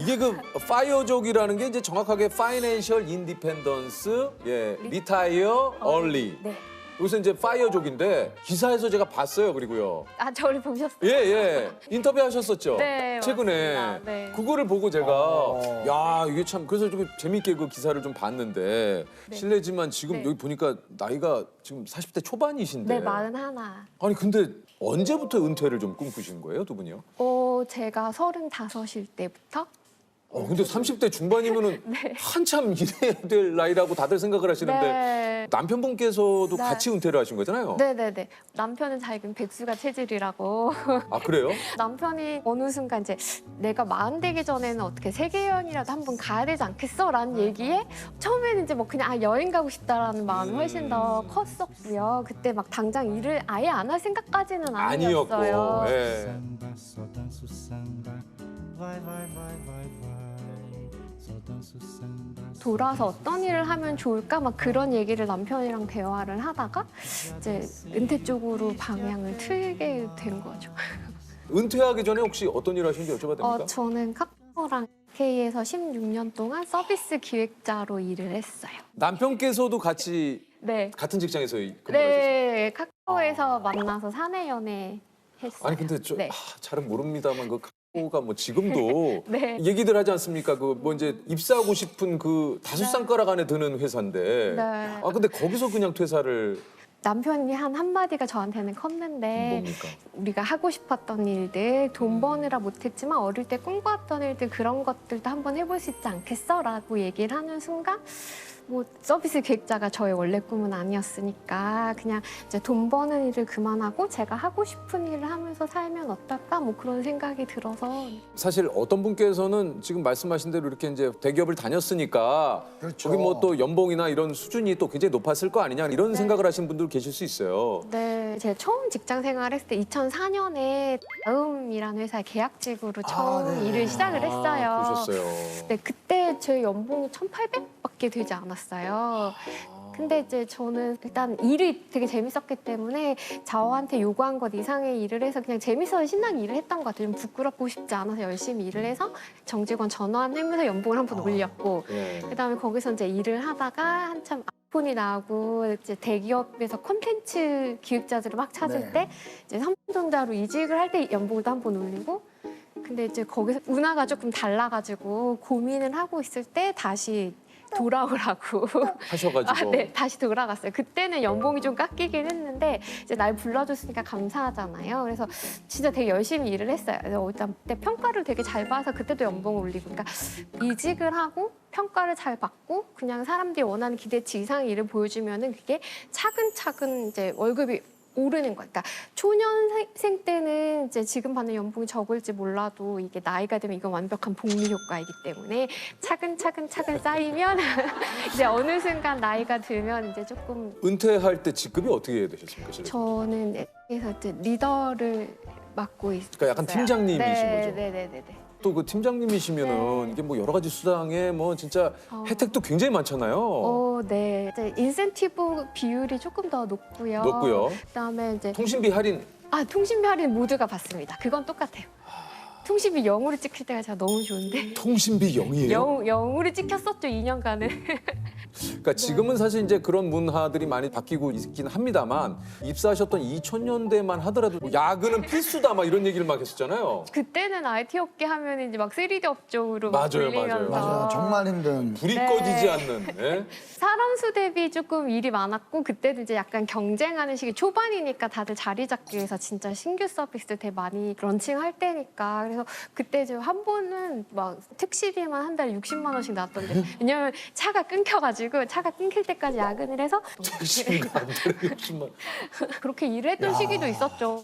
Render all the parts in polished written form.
이게 그 파이어족이라는 게 이제 정확하게 파이낸셜 인디펜던스, 예, 리타이어 얼리. 네. 여기서 이제 파이어족인데 기사에서 제가 봤어요. 그리고요. 아, 저를 보셨어요? 예, 예. 인터뷰 하셨었죠? 네, 최근에. 맞습니다. 네. 그거를 보고 제가 야, 이게 참 그래서 좀 재밌게 그 기사를 좀 봤는데 네. 실례지만 지금 네. 여기 보니까 나이가 지금 40대 초반이신데. 네, 41. 아니 근데 언제부터 은퇴를 좀 꿈꾸신 거예요, 두 분이요? 제가 35일 때부터 근데 30대 중반이면은 네. 한참 일해야 될 나이라고 다들 생각을 하시는데 네. 남편분께서도 네. 같이 은퇴를 하신 거잖아요. 네네네. 남편은 자기는 백수가 체질이라고. 아, 그래요? 남편이 어느 순간 이제 내가 40 되기 전에는 어떻게 세계 여행이라도 한번 가야 되지 않겠어? 라는 얘기에 처음에는 이제 뭐 그냥 여행 가고 싶다라는 마음이 훨씬 더 컸었고요. 그때 막 당장 일을 아예 안 할 생각까지는 아니었고. 아니었어요. 예. Samba, só danço samba. Vai, vai, vai, vai, vai. Só danço samba. 돌아서 어떤 일을 하면 좋을까? 막 그런 얘기를 남편이랑 대화를 하다가 이제 은퇴 쪽으로 방향을 틀게 된 거죠. 은퇴하기 전에 혹시 어떤 일 하시는지 여쭤봐도 됩니까? 저는 카카오랑 K에서 16년 동안 서비스 기획자로 일을 했어요. 남편께서도 같이 네. 같은 직장에서 근무를 하셨어요? 네, 카카오에서 만나서 사내 연애 했어요. 아니 근데 저 네. 잘은 모릅니다만 그 카카오가 뭐 지금도 네. 얘기들 하지 않습니까? 그 뭐 이제 입사하고 싶은 그 다섯 쌍가락 안에 드는 회사인데. 네. 아 근데 거기서 그냥 퇴사를 남편이 한 한마디가 저한테는 컸는데 뭡니까? 우리가 하고 싶었던 일들, 돈 버느라 못했지만 어릴 때 꿈꿔왔던 일들 그런 것들도 한번 해볼 수 있지 않겠어? 라고 얘기를 하는 순간 뭐 서비스 기획자가 저의 원래 꿈은 아니었으니까 그냥 이제 돈 버는 일을 그만하고 제가 하고 싶은 일을 하면서 살면 어떨까? 뭐 그런 생각이 들어서 사실 어떤 분께서는 지금 말씀하신 대로 이렇게 이제 대기업을 다녔으니까 그렇죠. 거기 뭐 또 연봉이나 이런 수준이 또 굉장히 높았을 거 아니냐 이런 생각을 하시는 분들 계실 수 있어요. 네, 제가 처음 직장 생활했을 때 2004년에 다음이라는 회사에 계약직으로 처음 일을 시작을 했어요. 그러셨어요. 네, 그때 제 연봉이 1,800밖에 되지 않았어요. 근데 이제 저는 일단 일이 되게 재밌었기 때문에 저한테 요구한 것 이상의 일을 해서 그냥 재밌어서 신나게 일을 했던 것 같아요. 좀 부끄럽고 싶지 않아서 열심히 일을 해서 정직원 전환하면서 연봉을 한 번 올렸고 예. 그다음에 거기서 이제 일을 하다가 한참 아이폰이 나오고 이제 대기업에서 콘텐츠 기획자들을 막 찾을 네. 때 이제 삼성전자로 이직을 할 때 연봉도 한 번 올리고 근데 이제 거기서 운하가 조금 달라가지고 고민을 하고 있을 때 다시 돌아오라고 하셔가지고. 네, 다시 돌아갔어요. 그때는 연봉이 좀 깎이긴 했는데 이제 날 불러줬으니까 감사하잖아요. 그래서 진짜 되게 열심히 일을 했어요. 그래서 일단 그때 평가를 되게 잘 봐서 그때도 연봉을 올리고 그러니까 이직을 하고 평가를 잘 받고 그냥 사람들이 원하는 기대치 이상의 일을 보여주면은 그게 차근차근 이제 월급이 오르는 거예요. 그러니까 초년생 때는 이제 지금 받는 연봉이 적을지 몰라도 이게 나이가 되면 이건 완벽한 복리 효과이기 때문에 차근차근 쌓이면 이제 어느 순간 나이가 들면 이제 조금 은퇴할 때 직급이 어떻게 되셨습니까? 실례? 저는 그래서 이제 리더를 맡고 있어요. 그러니까 약간 팀장님이신 거죠? 네네네네. 또 그 팀장님이시면은 네. 이게 뭐 여러 가지 수당에 뭐 진짜 혜택도 굉장히 많잖아요. 네. 이제 인센티브 비율이 조금 더 높고요. 높고요. 그다음에 이제 통신비 할인. 통신비 할인 모두가 받습니다. 그건 똑같아요. 통신비 0으로 찍힐 때가 제가 너무 좋은데. 통신비 0이에요? 0으로 찍혔었죠, 2년간은. 그러니까 지금은 사실 이제 그런 문화들이 많이 바뀌고 있긴 합니다만 입사하셨던 2000년대만 하더라도 야근은 필수다 막 이런 얘기를 막 했었잖아요. 그때는 IT 업계 하면 이제 막 3D 업종으로 막 맞아요, 불리면서 맞아요. 정말 힘든. 불이 네. 꺼지지 않는. 예? 사람 수 대비 조금 일이 많았고 그때도 이제 약간 경쟁하는 시기 초반이니까 다들 자리 잡기 위해서 진짜 신규 서비스 되게 많이 런칭할 때니까 그래서 그때 저 한 번은 막 택시비만 한 달에 60만 원씩 나왔던데 왜냐면 차가 끊겨가지고 차가 끊길 때까지 야근을 해서 택시비가 안 되는 60만. 그렇게 일을 했던 시기도 있었죠.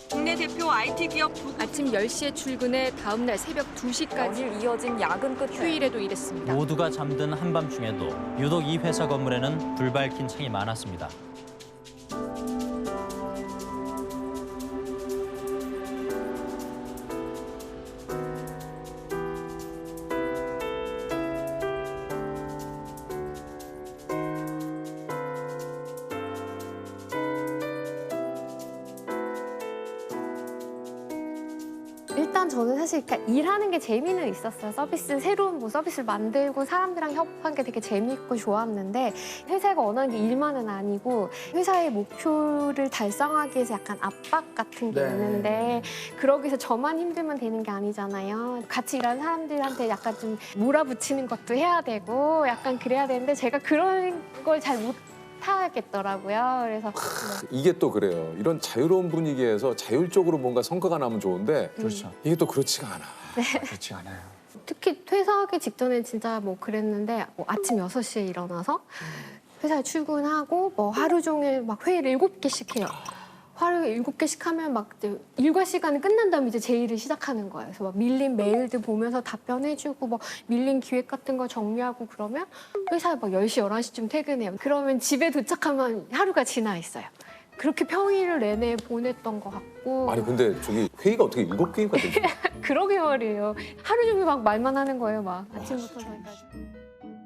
국내 대표 IT 기업 아침 10시에 출근해 다음 날 새벽 2시까지 이어진 야근 끝 휴일에도 일했습니다. 모두가 잠든 한밤중에도 유독 이 회사 건물에는 불밝힌 창이 많았습니다. 일단 저는 사실 그러니까 일하는 게 재미는 있었어요. 새로운 뭐 서비스를 만들고 사람들이랑 협업한 게 되게 재미있고 좋았는데 회사가 원하는 게 일만은 아니고 회사의 목표를 달성하기 위해서 약간 압박 같은 게 네. 있는데 그러기 위해서 저만 힘들면 되는 게 아니잖아요. 같이 일하는 사람들한테 약간 좀 몰아붙이는 것도 해야 되고 약간 그래야 되는데 제가 그런 걸 잘 못하겠더라고요. 그래서 이게 또 그래요. 이런 자유로운 분위기에서 자율적으로 뭔가 성과가 나면 좋은데 그렇죠. 이게 또 그렇지가 않아. 그렇지 않아요. 특히 퇴사하기 직전에 진짜 뭐 그랬는데 뭐 아침 6시에 일어나서 회사에 출근하고 뭐 하루 종일 막 회의를 7개씩 해요. 하루 7개씩 하면 막 이제 일과 시간이 끝난 다음에 이제 제 일을 시작하는 거예요. 그래서 막 밀린 메일들 보면서 답변해주고 뭐 밀린 기획 같은 거 정리하고 그러면 회사에 막 10시, 11시쯤 퇴근해요. 그러면 집에 도착하면 하루가 지나 있어요. 그렇게 평일을 내내 보냈던 것 같고 아니 근데 저기 회의가 어떻게 7개인가 되지? 그러게 말이에요. 하루 종일 막 말만 하는 거예요. 막 아침부터 저희까지.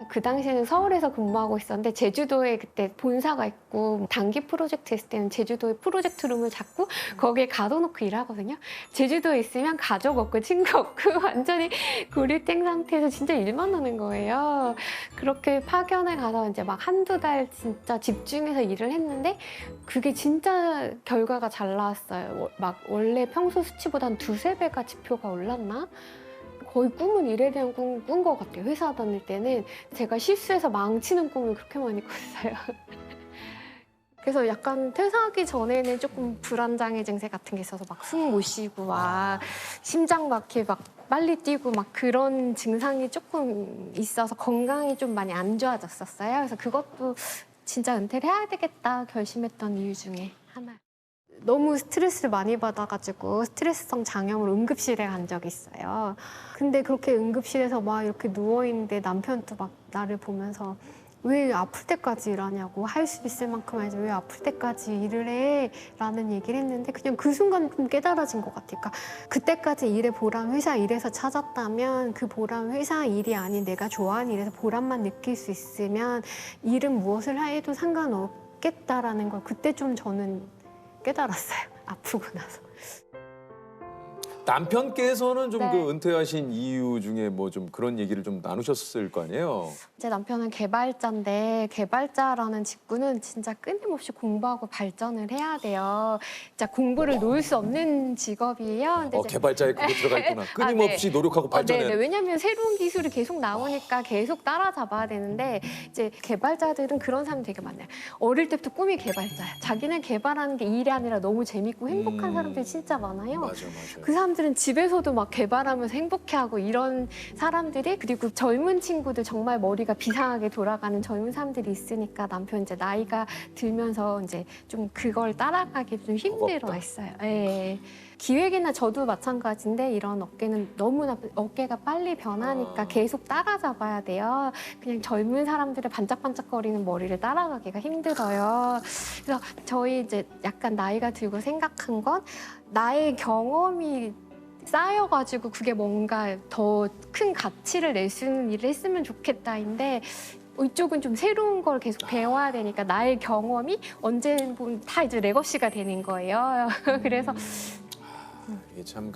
그 당시에는 서울에서 근무하고 있었는데 제주도에 그때 본사가 있고 단기 프로젝트 했을 때는 제주도에 프로젝트 룸을 잡고 거기에 가둬놓고 일하거든요. 제주도에 있으면 가족 없고 친구 없고 완전히 고립된 상태에서 진짜 일만 하는 거예요. 그렇게 파견을 가서 이제 막 한두 달 진짜 집중해서 일을 했는데 그게 진짜 결과가 잘 나왔어요. 막 원래 평소 수치보다 한 2~3배가 지표가 올랐나? 거의 꿈은 일에 대한 꿈 꾼 것 같아요. 회사 다닐 때는 제가 실수해서 망치는 꿈을 그렇게 많이 꿨어요. 그래서 약간 퇴사하기 전에는 조금 불안장애 증세 같은 게 있어서 막 숨 못 쉬고 막 심장 막히고 막 빨리 뛰고 막 그런 증상이 조금 있어서 건강이 좀 많이 안 좋아졌었어요. 그래서 그것도 진짜 은퇴를 해야 되겠다 결심했던 이유 중에 하나예요. 너무 스트레스를 많이 받아가지고 스트레스성 장염으로 응급실에 간 적이 있어요. 근데 그렇게 응급실에서 막 이렇게 누워있는데 남편도 막 나를 보면서 왜 아플 때까지 일하냐고 할 수 있을 만큼 해야지 왜 아플 때까지 일을 해? 라는 얘기를 했는데 그냥 그 순간 좀 깨달아진 것 같아요. 그러니까 그때까지 일의 보람 회사 일에서 찾았다면 그 보람 회사 일이 아닌 내가 좋아하는 일에서 보람만 느낄 수 있으면 일은 무엇을 해도 상관없겠다라는 걸 그때 좀 저는 깨달았어요. 아프고 나서. 남편께서는 좀 네. 그 은퇴하신 이유 중에 뭐 좀 그런 얘기를 좀 나누셨을 거 아니에요? 제 남편은 개발자인데 개발자라는 직군은 진짜 끊임없이 공부하고 발전을 해야 돼요. 진짜 공부를 놓을 수 없는 직업이에요. 근데 이제 개발자에 그거 들어가 있구나. 끊임없이 노력하고 발전해. 네네. 왜냐하면 새로운 기술이 계속 나오니까 계속 따라잡아야 되는데 이제 개발자들은 그런 사람 되게 많아요. 어릴 때부터 꿈이 개발자야. 자기는 개발하는 게 일이 아니라 너무 재밌고 행복한 사람들이 진짜 많아요. 맞아. 그 사람들은 집에서도 막 개발하면서 행복해하고 이런 사람들이 그리고 젊은 친구들 정말 머리가 비상하게 돌아가는 젊은 사람들이 있으니까 남편 이제 나이가 들면서 이제 좀 그걸 따라가기 좀 힘들어했어요. 예. 기획이나 저도 마찬가지인데 이런 업계는 너무나 어깨가 빨리 변하니까 계속 따라잡아야 돼요. 그냥 젊은 사람들의 반짝반짝거리는 머리를 따라가기가 힘들어요. 그래서 저희 이제 약간 나이가 들고 생각한 건 나의 경험이 쌓여가지고 그게 뭔가 더 큰 가치를 낼 수 있는 일을 했으면 좋겠다인데 이쪽은 좀 새로운 걸 계속 배워야 되니까 나의 경험이 언제는 보면 다 이제 레거시가 되는 거예요. 그래서 이게 참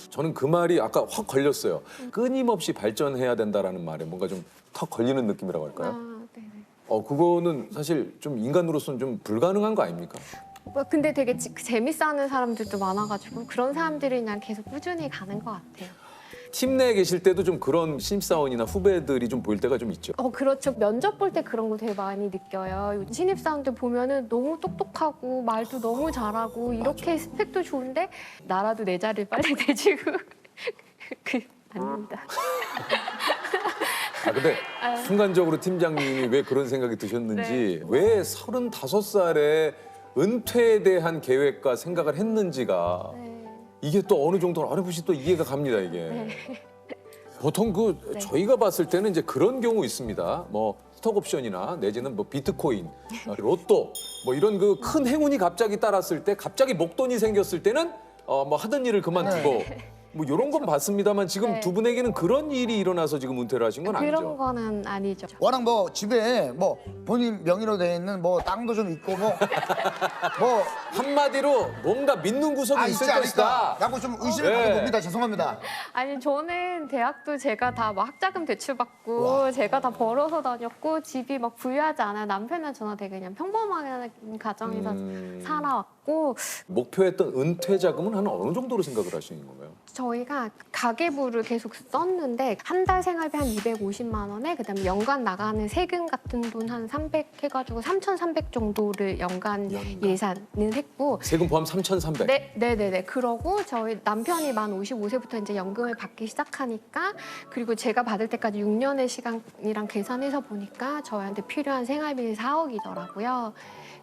저는 그 말이 아까 확 걸렸어요. 끊임없이 발전해야 된다라는 말에 뭔가 좀 턱 걸리는 느낌이라고 할까요? 네네. 그거는 사실 좀 인간으로서는 좀 불가능한 거 아닙니까? 근데 되게 재밌어하는 사람들도 많아가지고 그런 사람들이 그냥 계속 꾸준히 가는 것 같아요. 팀 내에 계실 때도 좀 그런 신입사원이나 후배들이 좀 보일 때가 좀 있죠. 그렇죠. 면접 볼 때 그런 거 되게 많이 느껴요. 신입사원들 보면은 너무 똑똑하고 말도 너무 잘하고 이렇게 스펙도 좋은데 나라도 내 자리를 빨리 내주고 아닙니다. 근데 순간적으로 팀장님이 왜 그런 생각이 드셨는지 왜 35살에 은퇴에 대한 계획과 생각을 했는지가 이게 또 어느 정도 어렴풋이 또 이해가 갑니다, 이게. 보통 저희가 봤을 때는 이제 그런 경우 있습니다. 뭐 스톡옵션이나 내지는 뭐 비트코인, 로또 뭐 이런 큰 행운이 갑자기 따랐을 때 갑자기 목돈이 생겼을 때는 뭐 하던 일을 그만두고 뭐 이런 건 봤습니다만 지금 네. 두 분에게는 그런 일이 일어나서 지금 은퇴를 하신 건 그런 아니죠? 거는 아니죠. 워낙 뭐 집에 뭐 본인 명의로 돼 있는 뭐 땅도 좀 있고 뭐 한마디로 뭔가 믿는 구석이 있을 있지 것이다. 않을까? 라고 좀 의심을 네. 갖게 봅니다. 죄송합니다. 아니 저는 대학도 제가 다 뭐 학자금 대출받고 제가 다 벌어서 다녔고 집이 막 부유하지 않아요. 남편은 저는 되게 그냥 평범한 가정에서 살아왔고 목표했던 은퇴 자금은 한 어느 정도로 생각을 하시는 건가요? 저희가 가계부를 계속 썼는데 한 달 생활비 한 250만 원에 그다음에 연간 나가는 세금 같은 돈 한 300 해가지고 3,300 정도를 연간 예산을 했고 세금 포함 3,300. 네네네. 그러고 저희 남편이 만 55세부터 이제 연금을 받기 시작하니까 그리고 제가 받을 때까지 6년의 시간이랑 계산해서 보니까 저희한테 필요한 생활비는 4억이더라고요.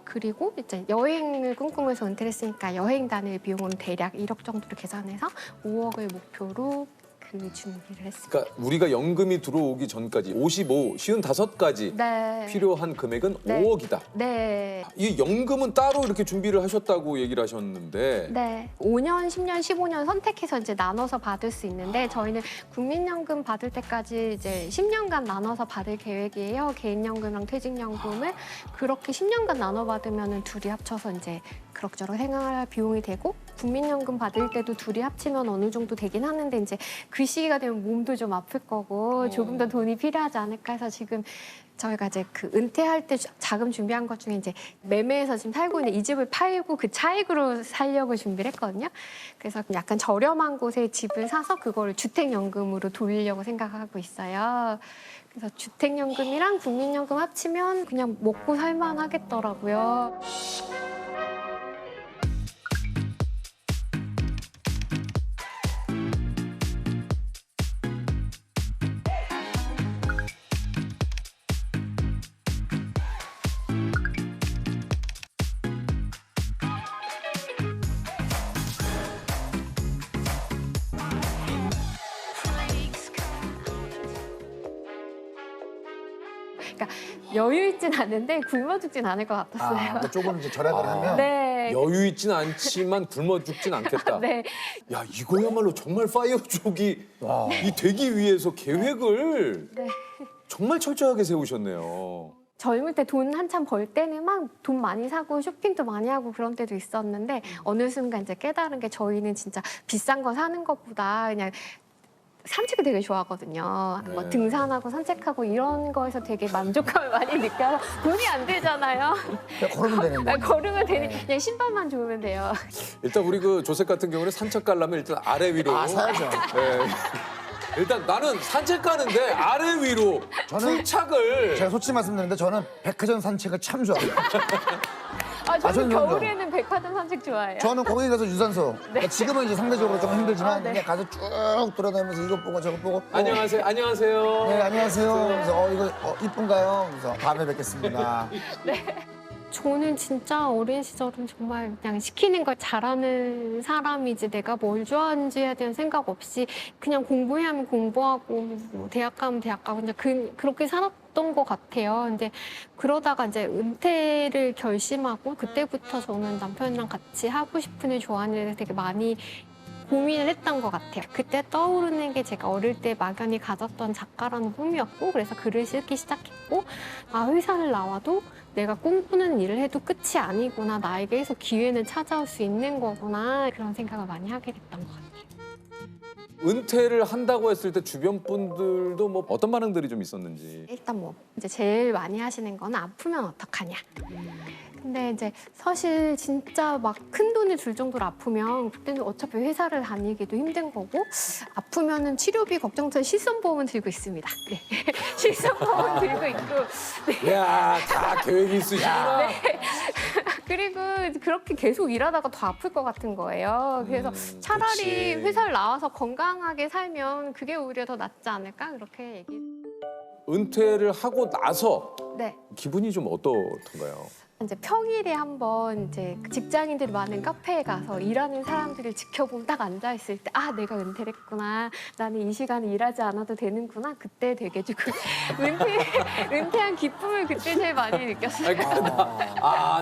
그리고 이제 여행을 꿈꾸면서 은퇴를 했으니까 여행 다닐 비용은 대략 1억 정도로 계산해서 5억을 목표로 그 준비를 했습니다. 그러니까 우리가 연금이 들어오기 전까지 55까지 네. 필요한 금액은 네. 5억이다. 네. 이 연금은 따로 이렇게 준비를 하셨다고 얘기를 하셨는데 네. 5년, 10년, 15년 선택해서 이제 나눠서 받을 수 있는데 저희는 국민연금 받을 때까지 이제 10년간 나눠서 받을 계획이에요. 개인연금이랑 퇴직연금을 그렇게 10년간 나눠 받으면 둘이 합쳐서 이제 그럭저럭 생활 비용이 되고 국민연금 받을 때도 둘이 합치면 어느 정도 되긴 하는데 이제 그 시기가 되면 몸도 좀 아플 거고 조금 더 돈이 필요하지 않을까 해서 지금 저희가 이제 그 은퇴할 때 자금 준비한 것 중에 이제 매매해서 지금 살고 있는 이 집을 팔고 그 차익으로 살려고 준비를 했거든요. 그래서 약간 저렴한 곳에 집을 사서 그거를 주택연금으로 돌리려고 생각하고 있어요. 그래서 주택연금이랑 국민연금 합치면 그냥 먹고 살만 하겠더라고요. 그러니까 여유 있진 않은데 굶어 죽진 않을 것 같았어요. 뭐 조금 이제 절약을 하면 네. 여유 있진 않지만 굶어 죽진 않겠다. 네. 야 이거야말로 정말 파이어족이 이 되기 위해서 계획을 네. 정말 철저하게 세우셨네요. 젊을 때 돈 한참 벌 때는 막 돈 많이 사고 쇼핑도 많이 하고 그런 때도 있었는데 어느 순간 이제 깨달은 게 저희는 진짜 비싼 거 사는 것보다 그냥 산책을 되게 좋아하거든요. 뭐 네. 등산하고 산책하고 이런 거에서 되게 만족감을 많이 느껴서 돈이 안 들잖아요. 그냥 걸으면 되는데. 걸으면 되니 그냥 신발만 좋으면 돼요. 일단 우리 그 조셉 같은 경우는 산책 가려면 일단 아래 위로. 사야죠. 네. 일단 나는 산책 가는데 아래 위로 저는- 풀착을. 제가 솔직히 말씀드리는데 저는 백화점 산책을 참 좋아해요. 저는 저는 겨울에는 백화점 산책 좋아해요. 저는 거기 가서 유산소. 그러니까 지금은 이제 상대적으로 좀 힘들지만 네. 그냥 가서 쭉 돌아다니면서 이것 보고 저것 보고. 안녕하세요. 안녕하세요. 네, 안녕하세요. 그래서 이거 이쁜가요? 그래서 다음에 뵙겠습니다. 저는 진짜 어린 시절은 정말 그냥 시키는 걸 잘하는 사람이지 내가 뭘 좋아하는지에 대한 생각 없이 그냥 공부해야 하면 공부하고 뭐 대학 가면 대학 가고 이제 그렇게 살았던 것 같아요. 근데 그러다가 이제 은퇴를 결심하고 그때부터 저는 남편이랑 같이 하고 싶은 일 좋아하는 일을 되게 많이 고민을 했던 것 같아요. 그때 떠오르는 게 제가 어릴 때 막연히 가졌던 작가라는 꿈이었고 그래서 글을 쓰기 시작했고 회사를 나와도 내가 꿈꾸는 일을 해도 끝이 아니구나. 나에게 계속 기회는 찾아올 수 있는 거구나. 그런 생각을 많이 하게 됐던 것 같아요. 은퇴를 한다고 했을 때 주변 분들도 뭐 어떤 반응들이 좀 있었는지. 일단 뭐 이제 제일 많이 하시는 건 아프면 어떡하냐. 근데 이제 사실 진짜 막 큰 돈을 줄 정도로 아프면 그때는 어차피 회사를 다니기도 힘든 거고 아프면은 치료비 걱정돼서 실손보험은 들고 있습니다. 네. 실손보험은 들고 있고 야, 다 계획이 있으시구나. 그리고 그렇게 계속 일하다가 더 아플 것 같은 거예요. 그래서 차라리 그치. 회사를 나와서 건강하게 살면 그게 오히려 더 낫지 않을까 그렇게 얘기. 은퇴를 하고 나서 네. 기분이 좀 어떻던가요? 이제 평일에 한번 이제 직장인들이 많은 카페에 가서 일하는 사람들을 지켜보면 딱 앉아 있을 때 아 내가 은퇴를 했구나 나는 이 시간에 일하지 않아도 되는구나 그때 되게 조금 은퇴한 기쁨을 그때 제일 많이 느꼈어요.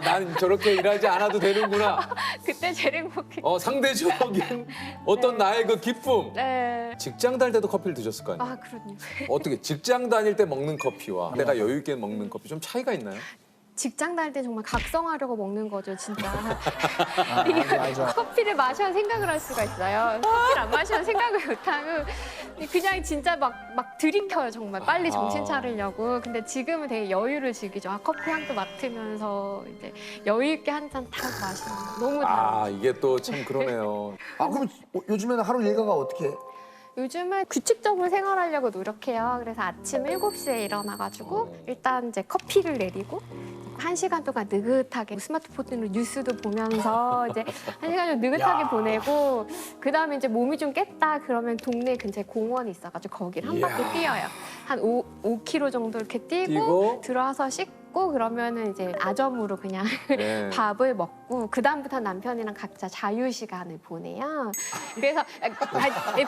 난 저렇게 일하지 않아도 되는구나. 그때 제일 행복해. 상대적인 어떤 나의 그 기쁨. 네. 직장 다닐 때도 커피를 드셨을 거 아니에요? 아 그럼요. 어떻게 직장 다닐 때 먹는 커피와 내가 여유 있게 먹는 커피 좀 차이가 있나요? 직장 다닐 때 정말 각성하려고 먹는 거죠, 진짜. 맞아. 커피를 마셔야 생각을 할 수가 있어요. 커피를 안 마시면 생각을 못하고 그냥 진짜 막 들이켜요, 정말. 빨리 정신 차리려고. 근데 지금은 되게 여유를 즐기죠. 커피 향도 맡으면서 이제 여유 있게 한 잔 딱 마시는 거. 너무 달아요. 이게 또 참 그러네요. 그럼 요즘에는 하루 일과가 어떻게 해? 요즘은 규칙적으로 생활하려고 노력해요. 그래서 아침 7시에 일어나가지고 일단 이제 커피를 내리고 1시간 동안 느긋하게 스마트폰으로 뉴스도 보면서 이제 1시간 좀 느긋하게 보내고 그다음에 이제 몸이 좀 깼다 그러면 동네 근처에 공원이 있어가지고 거기를 한 바퀴 뛰어요. 한 5km 정도 이렇게 뛰고 들어와서 씻고 그러면은 이제 아점으로 그냥 네. 밥을 먹고 그다음부터 남편이랑 각자 자유 시간을 보내요. 그래서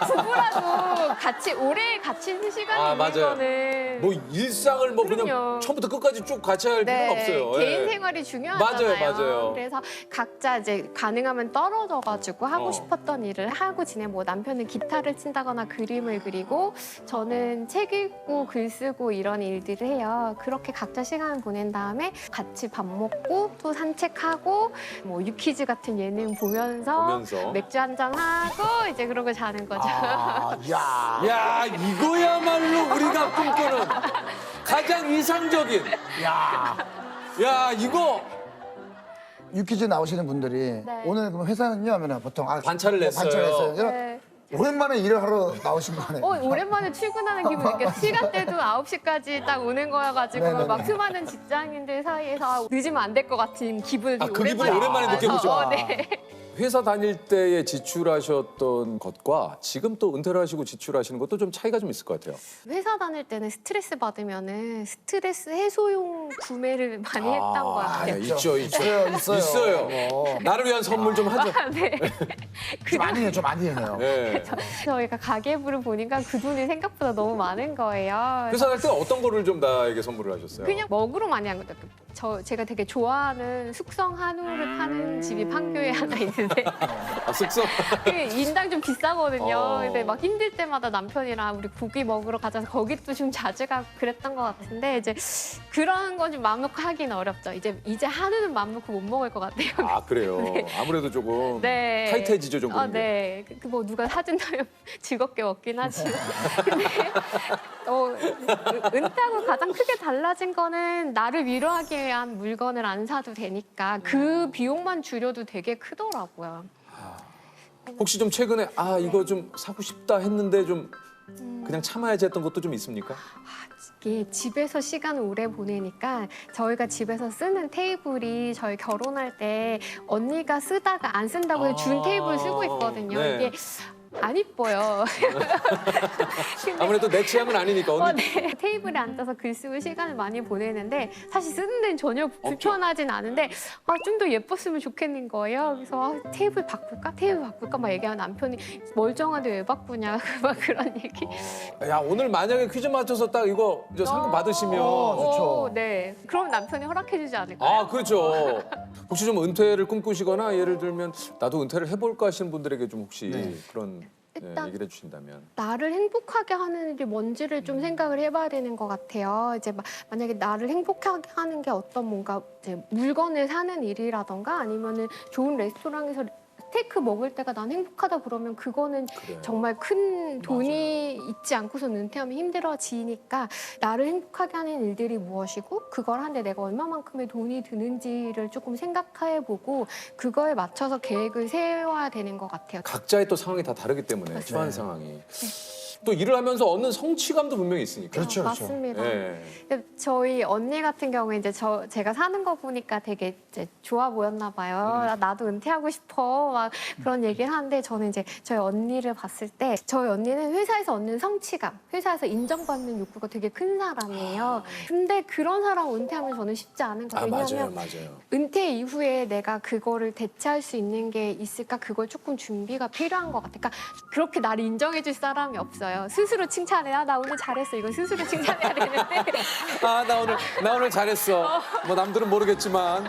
부부라도 같이 오래 같이 있는 시간이 있는 맞아요. 거는 뭐 일상을 뭐 그냥 그럼요. 처음부터 끝까지 쭉 같이 할 필요는 없어요. 개인 예. 생활이 중요하잖아요. 맞아요. 그래서 각자 이제 가능하면 떨어져가지고 하고 어. 싶었던 일을 하고 지내. 뭐 남편은 기타를 친다거나 그림을 그리고 저는 책 읽고 글 쓰고 이런 일들을 해요. 그렇게 각자 시간을 보낸 다음에 같이 밥 먹고 또 산책하고 뭐 유퀴즈 같은 예능 보면서 맥주 한잔 하고 이제 그러고 자는 거죠. 야, 이거야말로 우리가 꿈꾸는 가장 이상적인. 야, 이거 유퀴즈 나오시는 분들이 네. 오늘 그럼 회사는요 하면 보통 반차를 냈어요. 반차를 했어요. 네. 오랜만에 일을 하러 나오신 거네. 오랜만에 출근하는 기분 느껴. 시간대도 9시까지 딱 오는 거여가지고 네네네. 막 수많은 직장인들 사이에서 늦으면 안 될 것 같은 기분을 그 기분을 오랜만에 느껴서, 느껴보죠. 네. 회사 다닐 때에 지출하셨던 것과 지금 또 은퇴를 하시고 지출하시는 것도 좀 차이가 좀 있을 것 같아요. 회사 다닐 때는 스트레스 받으면은 스트레스 해소용 구매를 많이 했던 것 같아요. 있죠. 있어요. 나를 위한 선물 좀 하죠. 네. 좀 많이 해요. 네. 저희가 가계부를 보니까 그 돈이 생각보다 너무 많은 거예요. 회사 다닐 때 어떤 거를 좀 나에게 선물을 하셨어요? 그냥 먹으로 많이 한 거죠. 제가 되게 좋아하는 숙성 한우를 파는 집이 판교에 하나 있는데 숙성. 그 인당 좀 비싸거든요. 어. 근데 막 힘들 때마다 남편이랑 우리 고기 먹으러 가자 거기 또 좀 자주 가고 그랬던 것 같은데 이제 그런 건 좀 마음 놓고 하기는 어렵죠. 이제 한우는 마음 놓고 못 먹을 것 같아요. 그래요. 아무래도 조금 네. 타이트해지죠, 좀 그런 게. 네. 뭐 누가 사준다면 즐겁게 먹긴 하지만. 근데 은퇴하고 가장 크게 달라진 거는 나를 위로하기 위한 물건을 안 사도 되니까 그 비용만 줄여도 되게 크더라고요. 혹시 좀 최근에 이거 좀 사고 싶다 했는데 좀 그냥 참아야지 했던 것도 좀 있습니까? 이게 집에서 시간을 오래 보내니까 저희가 집에서 쓰는 테이블이 저희 결혼할 때 언니가 쓰다가 안 쓴다고 해서 준 테이블 쓰고 있거든요. 네. 이게 안 이뻐요. 근데 아무래도 내 취향은 아니니까. 언니. 네. 테이블에 앉아서 글 쓰고 시간을 많이 보내는데 사실 쓰는 데는 전혀 불편하진 않은데 좀 더 예뻤으면 좋겠는 거예요. 그래서 테이블 바꿀까 막 얘기하면 남편이 멀쩡한데 왜 바꾸냐 막 그런 얘기. 야, 오늘 만약에 퀴즈 맞춰서 딱 이거 이제 상금 받으시면. 좋죠. 네. 그럼 남편이 허락해주지 않을까요? 그렇죠. 혹시 좀 은퇴를 꿈꾸시거나 예를 들면 나도 은퇴를 해볼까 하시는 분들에게 좀 혹시 그런 일단 얘기를 해주신다면. 나를 행복하게 하는 게 뭔지를 좀 생각을 해봐야 되는 것 같아요. 이제 만약에 나를 행복하게 하는 게 어떤 뭔가 이제 물건을 사는 일이라던가 아니면은 좋은 레스토랑에서 스테이크 먹을 때가 난 행복하다 그러면 그거는 정말 큰 돈이 있지 않고서 은퇴하면 힘들어지니까 나를 행복하게 하는 일들이 무엇이고 그걸 하는데 내가 얼마만큼의 돈이 드는지를 조금 생각해보고 그거에 맞춰서 계획을 세워야 되는 것 같아요. 각자의 또 상황이 다 다르기 때문에 처한 상황이. 또 일을 하면서 얻는 성취감도 분명히 있으니까. 그렇죠, 그렇죠. 맞습니다. 예. 근데 저희 언니 같은 경우에 이제 제가 사는 거 보니까 되게 이제 좋아 보였나 봐요. 나도 은퇴하고 싶어 막 그런 얘기를 하는데 저는 이제 저희 언니를 봤을 때 저희 언니는 회사에서 얻는 성취감, 회사에서 인정받는 욕구가 되게 큰 사람이에요. 근데 그런 사람 은퇴하면 저는 쉽지 않은 거예요. 왜냐하면 맞아요. 은퇴 이후에 내가 그거를 대체할 수 있는 게 있을까? 그걸 조금 준비가 필요한 것 같아요. 그러니까 그렇게 나를 인정해줄 사람이 없어요. 스스로 칭찬해. 나 오늘 잘했어. 이거 스스로 칭찬해야 되는데 아, 나 오늘 잘했어. 뭐 남들은 모르겠지만